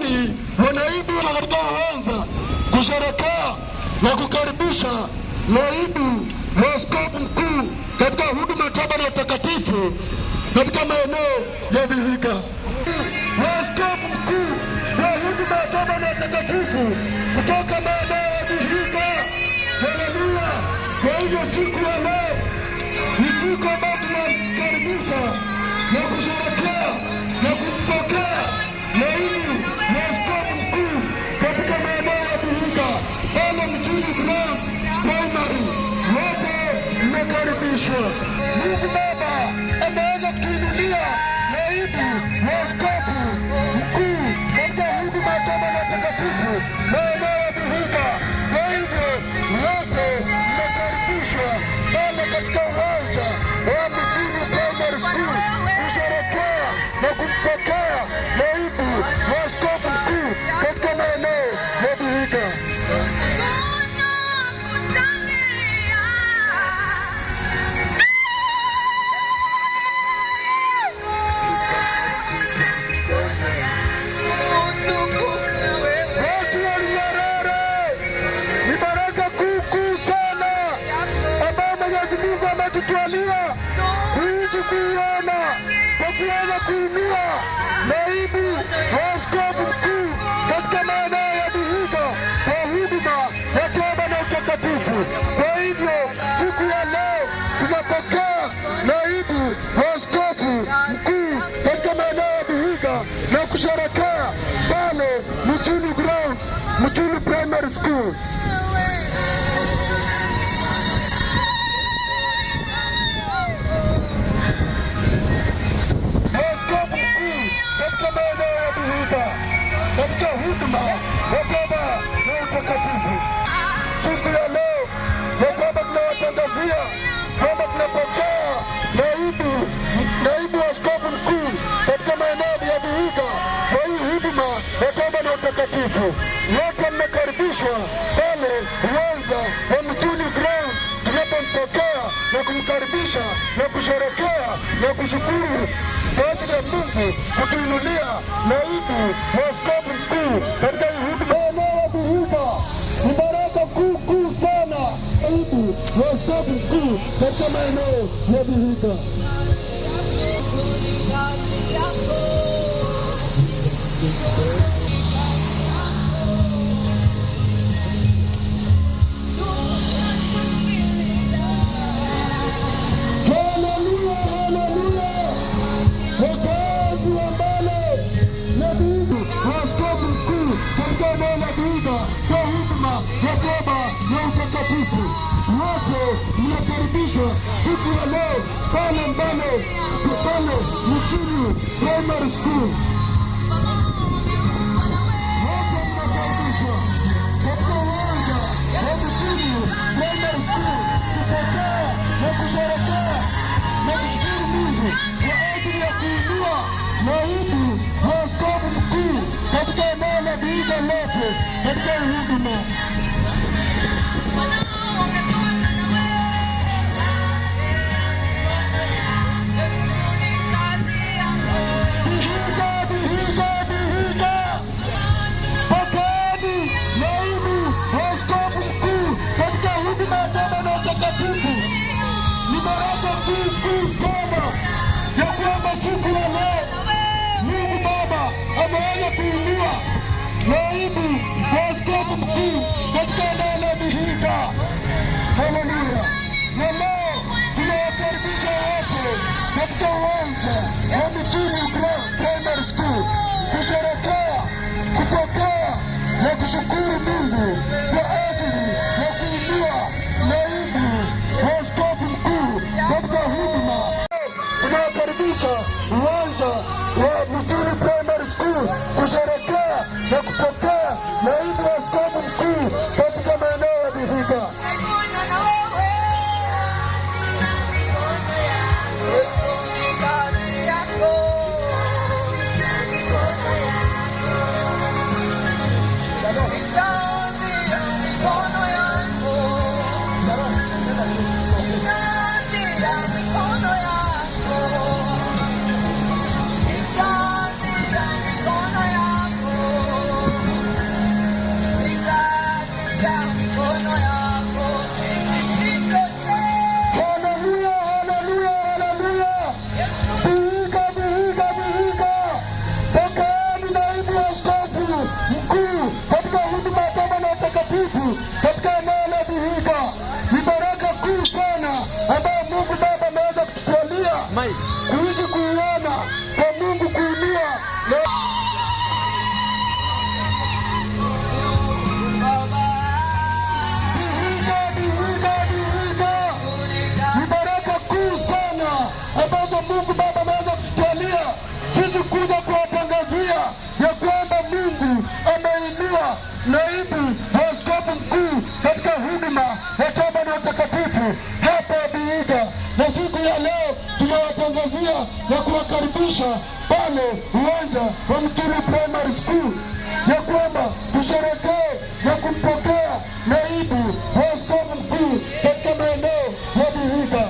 karibuni wanaibu katika uwanja kusherekea na kukaribisha naibu wa askofu mkuu katika huduma toba na utakatifu katika maeneo ya Vihiga. Askofu mkuu wa huduma toba na utakatifu kutoka maeneo ya Vihiga. Haleluya! Kwa hivyo siku ya leo ni siku ambayo tunakaribisha na kusherekea na kumpokea naibu wa askofu mkuu katika maeneo ya Vihiga pale mjini Grants Primary. Wote mmekaribishwa. Mungu Baba ameweza kutuinulia naibu wa askofu mkuu katika huduma ya toba na utakatifu maeneo ya Vihiga. Kwa hivyo wote mmekaribishwa pale katika uwanja wa Mjini Primary School kusherekea na kumpokea naibu wa askofu mkuu katika maeneo ya Vihiga. Watu wa Nyerere, ni baraka kuu sana ambayo Mwenyezi Mungu ametutwalia kuishi kuiona kwa kuweza kuinua naibu wa askofu mkuu katika maeneo ya Vihiga kwa huduma ya toba na utakatifu. Kwa hivyo siku ya leo tunapokea naibu wa askofu mkuu katika maeneo ya Vihiga na kusherekea pale Mjini Grounds, Mjini Primary School. Askofu mkuu katika maeneo ya Vihiga katika huduma ya toba na utakatifu. Siku ya leo ya kwamba tunawatangazia kwamba tunapokea naibu askofu mkuu katika maeneo ya Vihiga kwa hii huduma ya toba na utakatifu. Wote mmekaribishwa pale uwanja wa Mjini Grounds tunapompokea na kumkaribisha na kusherekea na kushukuru kwa ajili ya Mungu kutuinulia naibu wa askofu mkuu katika hii huduma ya Vihiga. Ni baraka kuu sana naibu wa askofu mkuu katika maeneo ya Vihiga. Wakazi wa Mbale, naibu wa askofu mkuu katika eneo la Vihiga kwa huduma ya toba na utakatifu, wote mnakaribishwa siku ya leo pale Mbale, pale Mjini Primary School. Wote mnakaribishwa katika uwanja wa Mjini Primary School kupokea na kusherekea na kushukuru Mungu kwa ajili ya kuinua naibu wa askofu mkuu katika eneo la Vihiga lote katika huduma. Vihiga, pokeeni naibu wa askofu mkuu katika huduma ya toba na utakatifu. Ni baraka kuu sana ya kwamba siku ya leo Mungu Baba ameweza kuinua naibu wa askofu mkuu naibu wa askofu mkuu katika huduma ya toba na utakatifu hapa Vihiga. Na siku ya leo tunawatangazia na kuwakaribisha pale uwanja wa Mchulu Primary School ya kwamba tusherekee na kumpokea naibu wa askofu mkuu katika maeneo ya Vihiga.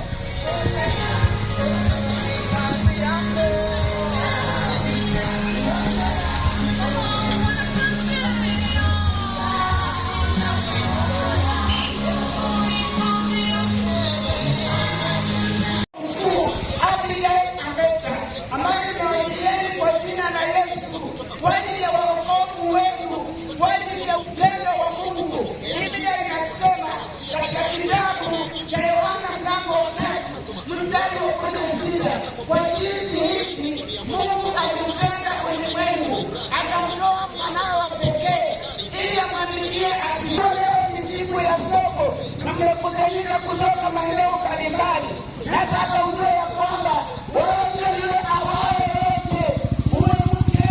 Kwa jinsi hii Mungu alimpenda ulimwengu akamtoa mwanawe wa pekee ili amwaminie asife. Leo ni siku ya soko na mmekusanyika kutoka maeneo mbalimbali. Nataka ujue ya kwamba wote yule awaye yote, uwe mke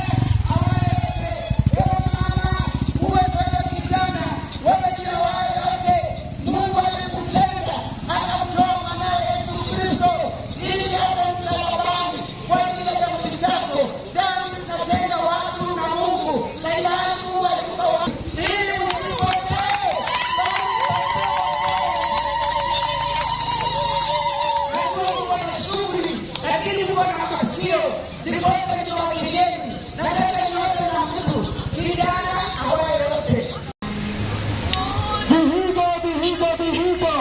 awaye yote, wewe mama, uwe wewe kijana, wewe ni awaye yote, Mungu alikupenda akamtoa mwanawe Yesu Kristo ili awe msalabani kwa ajili ya dhambi zako. Damu zinatenga watu na Mungu, na ilhali Mungu alikupa watu ili usipotee. Mungu ana shughuli, lakini Mungu ana masikio. Ndiposa niwaambieni, nataka niwape na mtu kijana awaye yote. Vihiga.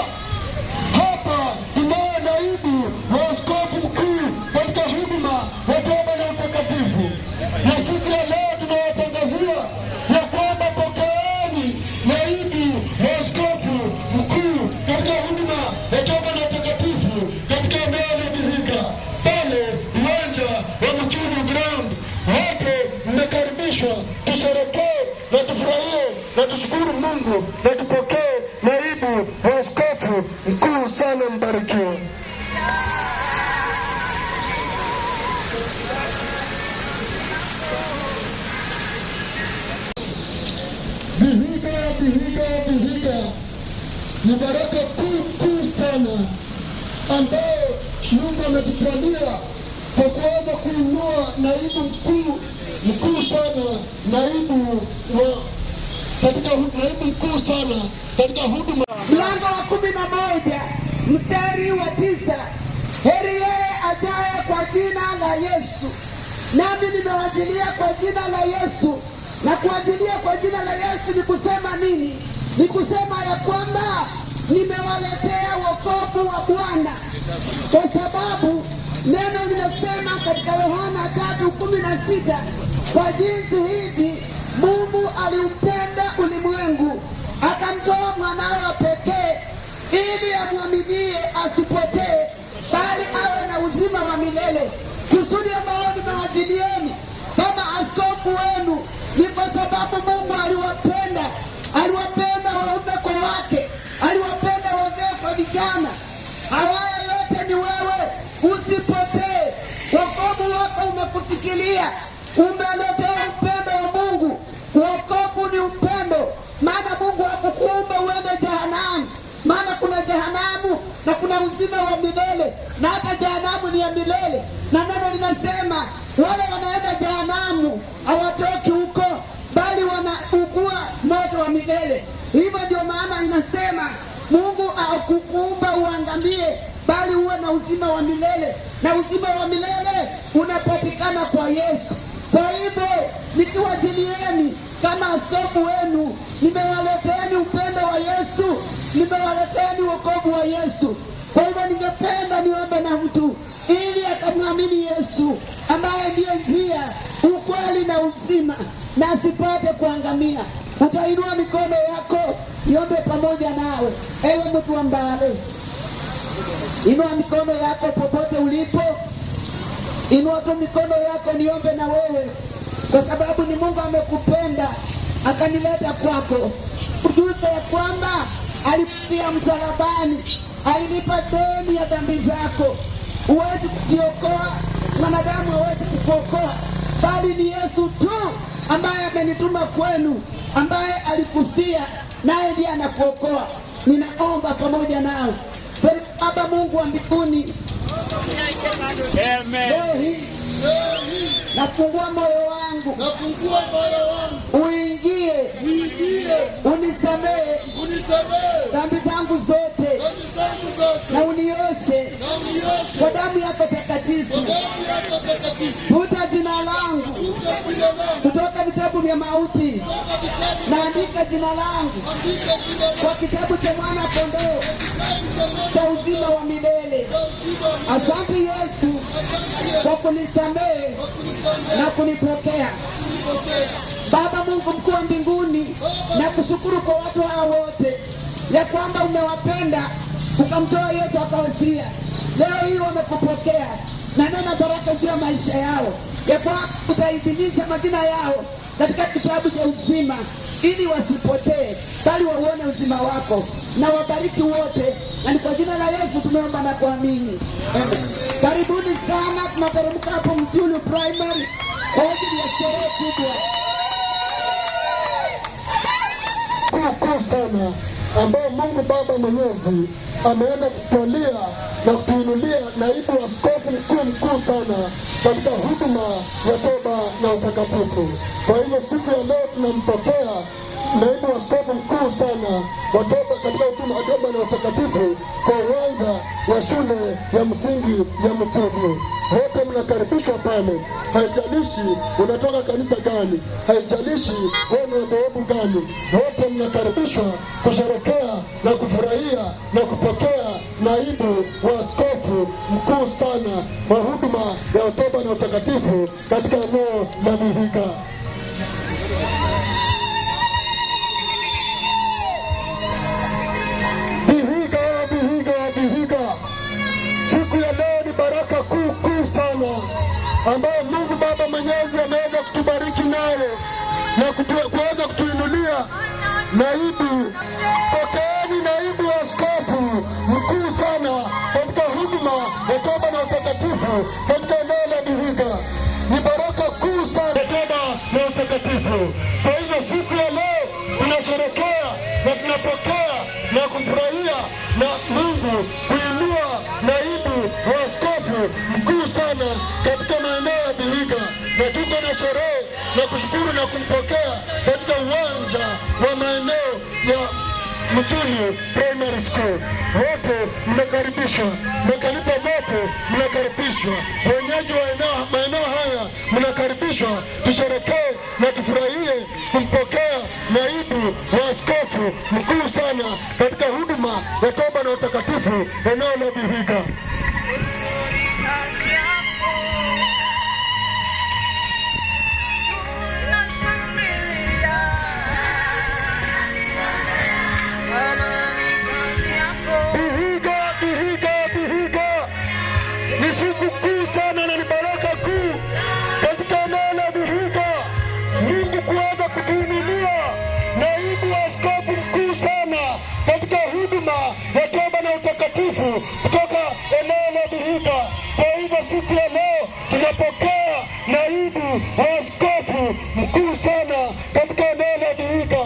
Hapa tunaye naibu wa askofu mkuu katika huduma ya toba na utakatifu. Na siku ya leo tunawatangazia ya kwamba pokeeni naibu wa askofu mkuu katika huduma ya toba na utakatifu katika eneo la Vihiga pale uwanja wa Mchulu Ground. Wote mmekaribishwa, tusherekee na tufurahie na tushukuru Mungu na tupokee naibu wa askofu mkuu. Sana mbarikiwe. Vihiga ni baraka kuu sana ambayo Mungu ametupatia kwa kuweza kuinua naibu mkuu sana, naibu mkuu sana katika huduma. Mlango wa 11 mstari wa 9, heri yeye ajaye kwa jina la Yesu. Nami nimewajilia kwa jina la Yesu. Na kuajilia kwa jina la Yesu ni kusema nini? Ni kusema ya kwamba nimewaletea wokovu wa Bwana, kwa sababu neno linasema katika Yohana 3:16, kwa jinsi hivi Mungu aliupenda ulimwengu akamtoa mwanawe wa pekee ili amwaminie asipotee, bali awe na uzima wa milele. Kusudi ambalo nimewajilieni kama askofu wenu ni kwa sababu Mungu aliwapenda waume kwa wake, aliwapenda wazee kwa vijana. Hawaya yote ni wewe usipotee. Wokovu wako umekufikilia, umeletea upendo wa Mungu. Wokovu ni upendo, maana Mungu hakukuumba uende jehanamu, maana kuna jehanamu na kuna uzima wa milele, na hata jehanamu ni ya milele. Na neno linasema wale wanaenda jehanamu hawatoki huko, bali wanaugua moto wa milele. Hivyo ndio maana inasema Mungu hakukuumba uangamie, bali uwe na uzima wa milele, na uzima wa milele unapatikana kwa Yesu. Kwa hivyo nikiwajilieni kama askofu wenu, nimewaleteeni upendo wa Yesu, nimewaleteeni wokovu wa Yesu. Kwa hivyo ningependa niombe na mtu ili akamwamini Yesu ambaye ndiye njia, ukweli na uzima, na asipate kuangamia. Utainua mikono yako niombe pamoja nawe. Ewe mtu ambaye, inua mikono yako popote ulipo, inua tu mikono yako niombe na wewe, kwa sababu ni Mungu amekupenda akanileta kwako. Ujue ya kwamba alifia msalabani, alilipa deni ya dhambi zako. Huwezi kujiokoa, mwanadamu hawezi kukuokoa, bali ni Yesu tu ambaye amenituma kwenu, ambaye alikufia naye ndiye anakuokoa. Ninaomba pamoja nao. Baba Mungu wa mbinguni, leo hii nafungua moyo wangu, uingie, unisamehe dhambi zangu zote, na unioshe kwa damu yako takatifu. Futa jina langu kutoka vitabu vya mauti, na andika jina langu kwa kitabu cha mwana kondoo cha uzima wa milele. Asante Yesu kwa kunisamehe na kunipokea. Baba Mungu mkuu wa mbinguni, na kushukuru kwa watu hao wote ya kwamba umewapenda ukamtoa Yesu akawafia. Leo hii wamekupokea, na nena baraka juu ya maisha yao, ya kwamba utaidhinisha majina yao katika kitabu cha uzima, ili wasipotee bali wauone uzima wako. Na wabariki wote, na ni kwa jina la Yesu tumeomba na kuamini. Karibuni sana, tunateremka hapo Mtulu Primary kwa ajili ya sherehe kubwa kuu sana ambayo Mungu Baba Mwenyezi ameenda kutwalia na kutuinulia naibu askofu mkuu sana katika huduma ya toba na utakatifu. Kwa hiyo siku ya leo tunampokea naibu askofu mkuu sana wa toba katika huduma ya toba na utakatifu kwa uwanja wa shule ya msingi ya Mtulu. Wote mnakaribishwa pale, haijalishi unatoka kanisa gani, haijalishi wewe ni dhehebu gani, wote mnakaribishwa kusherekea na kufurahia na kupokea naibu wa askofu mkuu sana wa huduma ya toba na utakatifu katika eneo la Vihiga. Siku ya leo ni baraka kuu sana ambayo Mungu Baba Mwenyezi ameweza kutubariki nayo na kuweza kutuinulia naibu. Pokeeni naibu askofu mkuu sana katika huduma ya toba na utakatifu katika eneo la Vihiga. Ni baraka kuu sana ya toba na utakatifu. Kwa hivyo siku ya leo tunasherekea na tunapokea na kufurahia na Mungu kuinua naibu wa askofu mkuu sana katika maeneo ya Vihiga, na tuko na sherehe na kushukuru na kumpokea katika uwanja wa maeneo ya Mtulu Primary School. Wote mnakaribishwa, makanisa zote mnakaribishwa, wenyeji wa maeneo haya mnakaribishwa. Tusherekee na tufurahie kumpokea naibu wa askofu mkuu sana katika huduma ya toba na utakatifu eneo la Vihiga. Kutoka eneo la Vihiga. Kwa hivyo siku ya leo tunapokea naibu wa askofu mkuu sana katika eneo la Vihiga.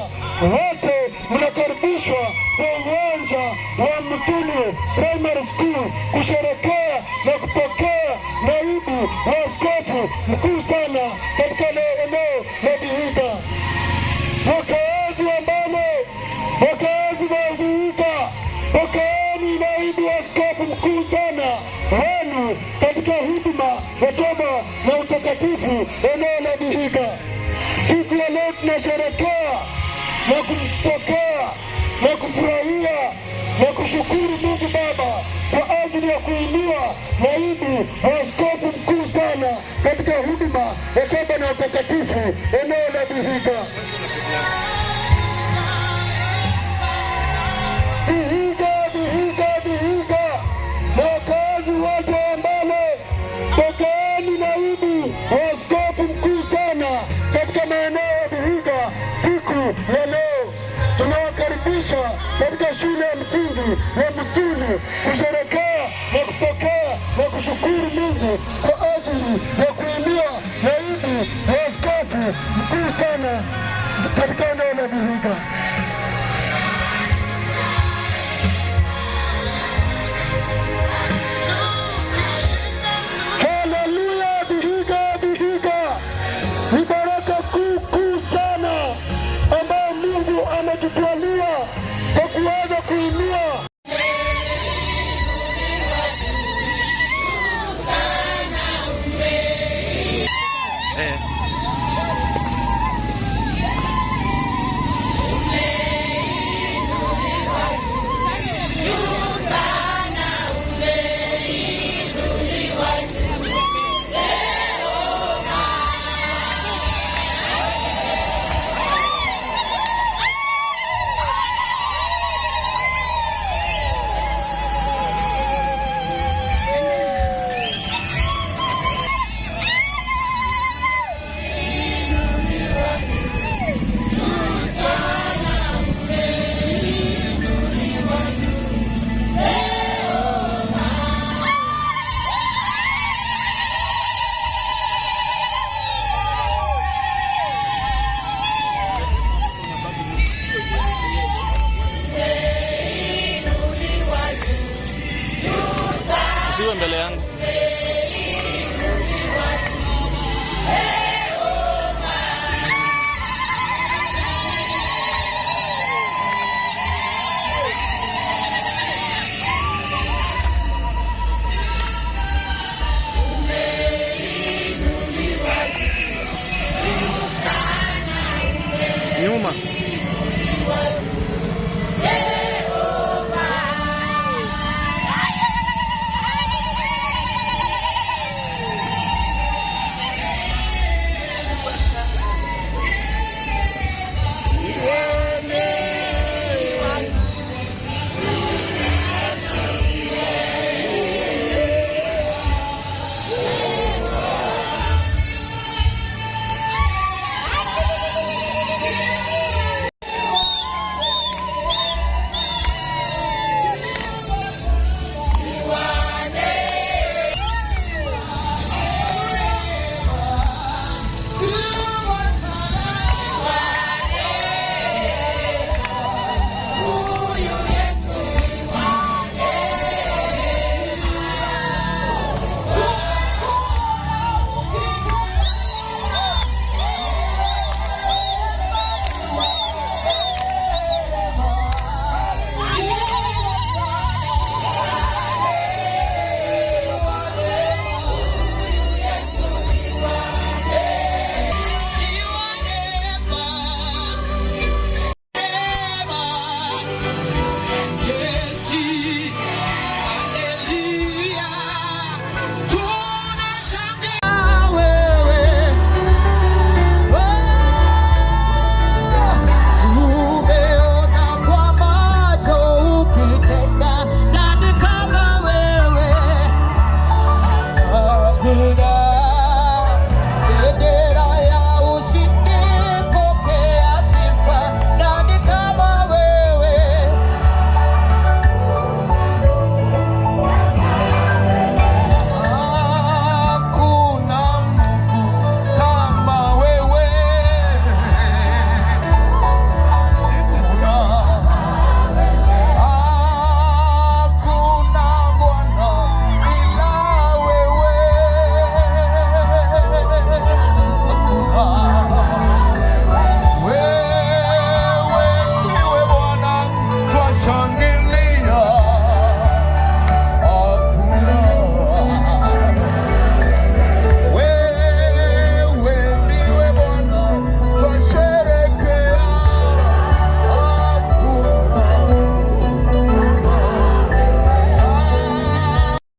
Wote mnakaribishwa kwa uwanja wa Mtulu Primary School kusherekea na kupokea naibu wa askofu mkuu sana katika eneo la Vihiga. Wakaazi wa Mbale, wakaazi wa Vihiga, pokeeni naibu askofu mkuu sana wenu katika huduma ya toba na utakatifu eneo la Vihiga. Siku ya leo tunasherekea na kumpokea na kufurahia na kushukuru Mungu Baba kwa ajili ya kuinua naibu wa askofu mkuu sana katika huduma ya toba na utakatifu eneo la Vihiga. Na wakazi wote wa Mbale, pokeeni naibu wa askofu mkuu sana katika maeneo ya Vihiga. Siku ya leo tunawakaribisha katika shule ya msingi ya Mtulu kusherekea na kupokea na kushukuru Mungu kwa ajili ya kuinua naibu katika eneo la Vihiga. Haleluya! Vihiga ni baraka kuu sana ambayo Mungu ametutwalia kwa kuweza kuinua usiwe mbele yangu. Nyuma.